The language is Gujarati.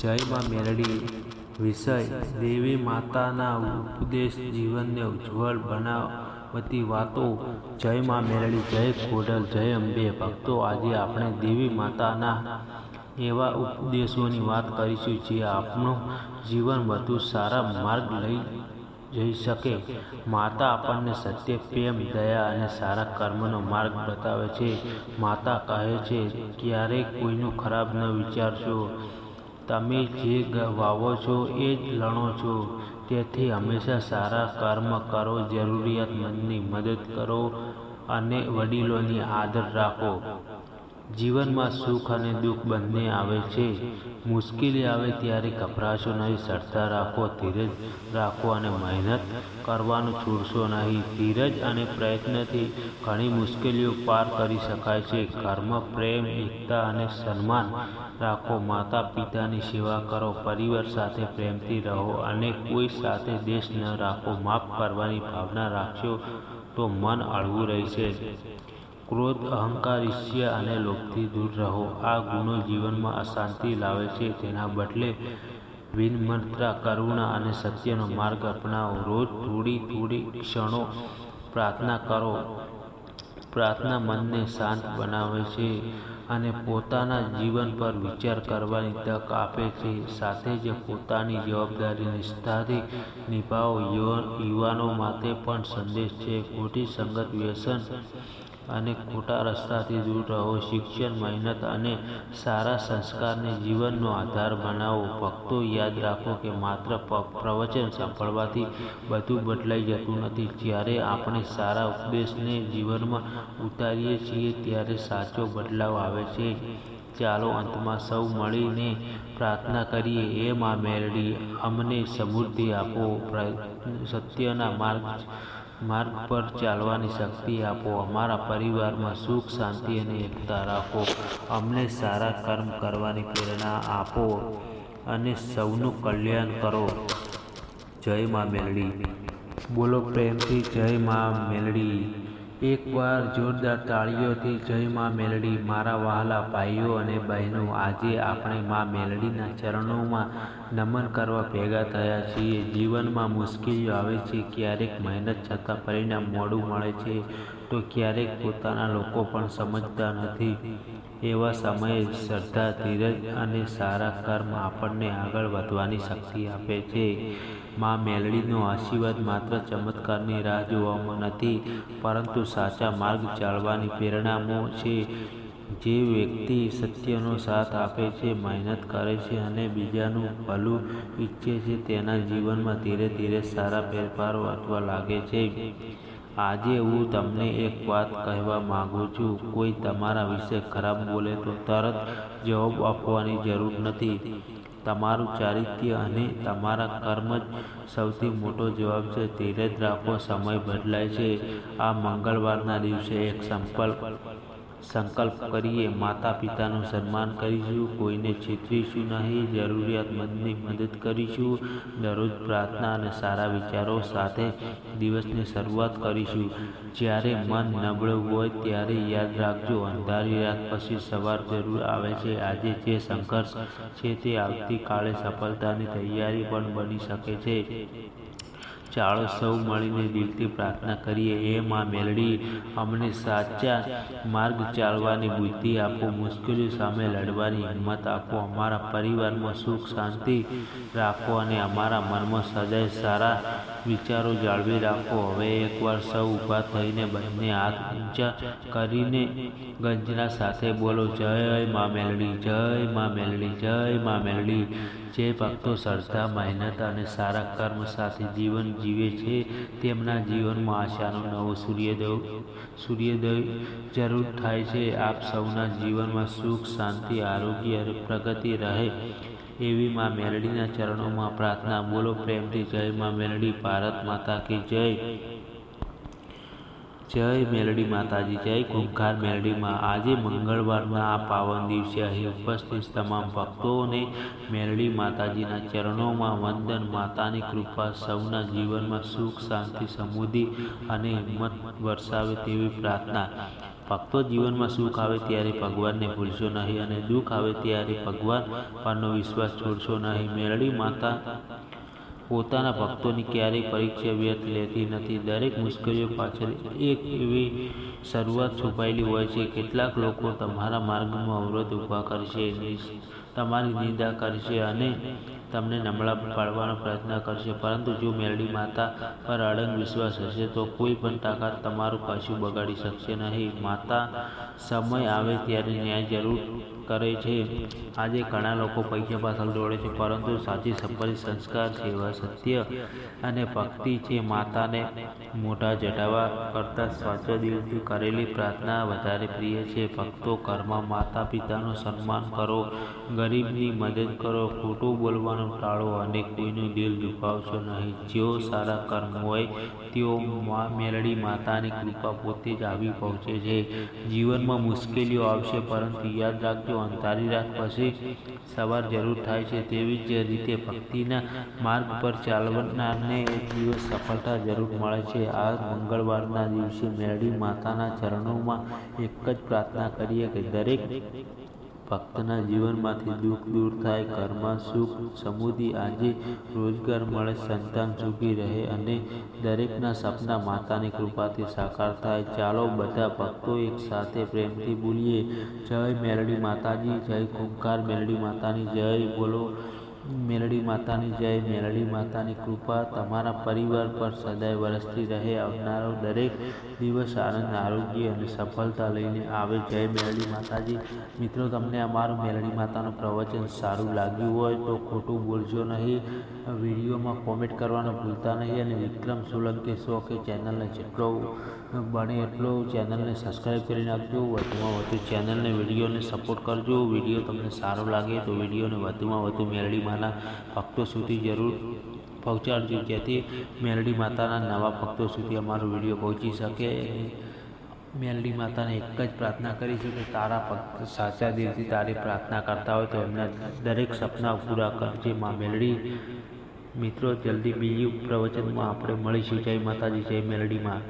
જય માં મેલડી વિષય દેવી માતાના ઉપદેશ જીવનને ઉજ્જવળ બનાવતી વાતો। જય માં મેલડી, જય ખોડલ, જય અંબે ભક્તો, આજે આપણે દેવી માતાના એવા ઉપદેશોની વાત કરીશું જે આપણું જીવન વધુ સારા માર્ગ લઈ જઈ શકે। માતા આપણને સત્ય, પ્રેમ, દયા અને સારા કર્મનો માર્ગ બતાવે છે। માતા કહે છે, ક્યારેય કોઈનું ખરાબ ન વિચારશો, તમે જે વાવો છો એ જ લણો છો, તેથી હંમેશા સારા કર્મ કરો, જરૂરિયાતમંદની મદદ કરો અને વડીલોની આદર રાખો। જીવનમાં સુખ અને દુઃખ બંને આવે છે। મુશ્કેલી આવે ત્યારે ગભરાશો નહીં, શ્રદ્ધા રાખો, ધીરજ રાખો અને મહેનત કરવાનું છોડશો નહીં। ધીરજ અને પ્રયત્નથી ઘણી મુશ્કેલીઓ પાર કરી શકાય છે। ઘરમાં પ્રેમ, એકતા અને સન્માન રાખો, માતા પિતાની સેવા કરો, પરિવાર સાથે પ્રેમથી રહો અને કોઈ સાથે દ્વેષ ન રાખો। માફ કરવાની ભાવના રાખશો તો મન હળવું રહેશે। ક્રોધ, અહંકાર, ઈર્ષ્યા અને લોભથી દૂર રહો, આ ગુણો જીવનમાં અશાંતિ લાવે છે। તેના બદલે વિનમ્રતા, કરુણા અને સત્યનો માર્ગ અપનાવો। રોજ થોડી ક્ષણો પ્રાર્થના કરો। પ્રાર્થના મનને શાંત બનાવે છે અને પોતાના જીવન પર વિચાર કરવાની તક આપે છે। સાથે જ પોતાની જવાબદારી નિષ્ઠાથી નિભાવો। યુવાનો માટે પણ સંદેશ છે, ખોટી સંગત, વ્યસન અને ખોટા રસ્તાથી દૂર રહો। શિક્ષણ, મહેનત અને સારા સંસ્કારને જીવનનો આધાર બનાવો। ભક્તો, યાદ રાખો કે માત્ર પ્રવચન સાંભળવાથી બધું બદલાઈ જતું નથી। જ્યારે આપણે સારા ઉપદેશને જીવનમાં ઉતારીએ છીએ ત્યારે સાચો બદલાવ આવે છે। ચાલો અંતમાં સૌ મળીને પ્રાર્થના કરીએ। હે માં મેલડી, અમને સમૃદ્ધિ આપો, સત્યના માર્ગ પર ચાલવાની શક્તિ આપો, અમારા પરિવારમાં સુખ, શાંતિ અને એકતા રાખો, અમને સારા કર્મ કરવાની પ્રેરણા આપો અને સૌનું કલ્યાણ કરો। જય માં મેલડી। બોલો પ્રેમથી જય માં મેલડી। એકવાર જોરદાર તાળીઓથી જય માં મેલડી। મારા વહાલા ભાઈઓ અને બહેનો, આજે આપણે માં મેલડીના ચરણોમાં નમન કરવા ભેગા થયા છીએ। જીવનમાં મુશ્કેલીઓ આવે છે, ક્યારેક મહેનત છતાં પરિણામ મોડું મળે છે, તો ક્યારેક પોતાના લોકો પણ સમજતા નથી। એવા સમયે શ્રદ્ધા, ધીરજ અને સારા કર્મ આપણને આગળ વધવાની શક્તિ આપે છે। માં મેલડીનો આશીર્વાદ માત્ર ચમત્કારની રાહ જોવામાં નથી, પરંતુ સાચા માર્ગ ચાલવાની પ્રેરણામાં છે। જે વ્યક્તિ સત્યનો સાથ આપે છે, મહેનત કરે છે અને બીજાનું ભલું ઈચ્છે છે, તેના જીવનમાં ધીરે ધીરે સારા ફેરફારો થવા લાગે છે। આજે હું તમને એક વાત કહેવા માંગુ છું, કોઈ તમારા વિશે ખરાબ બોલે તો તરત જવાબ આપવાની જરૂર નથી। તમારું ચારિત્ર્ય અને તમારા કર્મ જ સૌથી મોટો જવાબ છે। ધીરજ રાખો, સમય બદલાય છે। આ મંગળવારના દિવસે એક સંકલ્પ કરીએ, માતા પિતાનું સન્માન કરીશું, કોઈને છેતરીશું નહીં, જરૂરિયાતમંદની મદદ કરીશું, દરરોજ પ્રાર્થના અને સારા વિચારો સાથે દિવસની શરૂઆત કરીશું। જ્યારે મન નબળું હોય ત્યારે યાદ રાખજો, અંધારી રાત પછી સવાર જરૂર આવે છે। આજે જે સંઘર્ષ છે તે આવતીકાલે સફળતાની તૈયારી પણ બની શકે છે। ચાલો સૌ મળીને દિલથી પ્રાર્થના કરીએ। હે માં મેલડી, અમને સાચા માર્ગ ચાલવાની બુદ્ધિ આપો, મુશ્કેલીઓ સામે લડવાની હિંમત આપો, અમારા પરિવારમાં સુખ શાંતિ રાખો અને અમારા મનમાં સદાય સારા વિચારો જાળવી રાખો। હવે એકવાર સૌ ઊભા થઈને બંને હાથ ઊંચા કરીને ગર્જના સાથે બોલો, જય માં મેલડી, જય માં મેલડી, જય માં મેલડી। જે ભક્તો શ્રદ્ધા, મહેનત અને સારા કર્મ સાથે જીવન જીવે છે, તેમના જીવનમાં આશાનો નવો સૂર્યોદય જરૂર થાય છે। આપ સૌના જીવનમાં સુખ, શાંતિ, આરોગ્ય અને પ્રગતિ રહે એવી માં મેલડીના ચરણોમાં પ્રાર્થના। બોલો પ્રેમથી જય માં મેલડી। ભારત માતા કી જય। જય મેલડી માતાજી, જય ખૂંખાર મેલડી માં। આજે મંગળવારના આ પાવન દિવસે અહીં ઉપસ્થિત તમામ ભક્તોને મેલડી માતાજીના ચરણોમાં વંદન। માતાની કૃપા સૌના જીવનમાં સુખ, શાંતિ, સમૃદ્ધિ અને હિંમત વરસાવે તેવી પ્રાર્થના। ભક્તો જીવનમાં સુખ આવે ત્યારે ભગવાનને ભૂલશો નહીં અને દુઃખ આવે ત્યારે ભગવાન પરનો વિશ્વાસ છોડશો નહીં. મેલડી માતા પોતાના ભક્તોની ક્યારેય પરીક્ષા વ્યર્થ લેતી નથી. દરેક મુશ્કેલીઓ પાછળ એક એવી શરૂઆત છુપાયેલી હોય છે. કેટલાક લોકો તમારા માર્ગમાં અવરોધ ઊભા કરશે, તમારી નિંદા કરશે અને તમને નબળા પાડવાનો પ્રયત્ન કરશે, પરંતુ જો મેલડી માતા પર અડગ વિશ્વાસ હશે તો કોઈ પણ તાકાત તમારું કશું બગાડી શકશે નહીં. માતા સમય આવે ત્યારે ન્યાય જરૂર કરે છે. આજે ઘણા લોકો પૈસા પાછળ દોડે છે, પરંતુ સાચી સંપત્તિ સંસ્કાર, સેવા, સત્ય અને ભક્તિ છે. માતાને મોઢા ચઢાવવા કરતાં સાચા દિલથી કરેલી પ્રાર્થના વધારે પ્રિય છે. ભક્તો, ઘરમાં માતા પિતાનું સન્માન કરો, ગરીબની મદદ કરો, ખોટું બોલવાનું ટાળો અને કોઈનું દિલ દુભાવશો નહીં. જેઓ સારા કર્મ હોય તેઓ મેલડી માતાની કૃપા પોતે જ આવી પહોંચે છે. જીવનમાં મુશ્કેલીઓ આવશે, પરંતુ યાદ રાખજો, અંધારી રાત પછી સવાર જરૂર થાય છે. તેવી જ રીતે ભક્તિના માર્ગ પર ચાલનારને એક દિવસ સફળતા જરૂર મળે છે. આ મંગળવારના દિવસે મેલડી માતાના ચરણોમાં એક જ પ્રાર્થના કરીએ કે દરેક ભક્તના જીવનમાંથી દુઃખ દૂર થાય, ઘરમાં સુખ સમૃદ્ધિ આજે રોજગાર મળે, સંતાન સુખી રહે અને દરેકના સપના માતાની કૃપાથી સાકાર થાય. ચાલો બધા ભક્તો એક સાથે પ્રેમથી બોલીએ, જય મેલડી માતાજી, જય ખૂંખાર મેલડી માતાની જય. બોલો મેલડી માતાની જય. મેલડી માતાની કૃપા તમારા પરિવાર પર સદાય વરસતી રહે. આવનારો દરેક દિવસ આનંદ, આરોગ્ય અને સફળતા લઈને આવે. જય મેલડી માતાજી. મિત્રો, તમને અમારું મેલડી માતાનું પ્રવચન સારું લાગ્યું હોય તો ખોટું બોલશો નહીં. વિડીયોમાં કોમેન્ટ કરવાનું ભૂલતા નહીં અને વિક્રમ સોલંકી શો કે ચેનલને જેટલો બને એટલો ચેનલને સબસ્ક્રાઈબ કરી નાખજો. વધુમાં વધુ ચેનલને વિડીયોને સપોર્ટ કરજો. વિડીયો તમને સારો લાગે તો વિડીયોને વધુમાં વધુ મેલડી માના ભક્તો સુધી જરૂર પહોંચાડજો, જેથી મેલડી માતાના નવા ભક્તો સુધી અમારો વિડીયો પહોંચી શકે. મેલડી માતાને એક જ પ્રાર્થના કરીશું કે તારા ભક્ત સાચા દિલથી તારી પ્રાર્થના કરતા હોય તો એમના દરેક સપના પૂરા કરજે માં મેલડી. મિત્રો, જલ્દી બીજું પ્રવચનમાં આપણે મળીશું. જય માતાજી, જય મેલડી માં.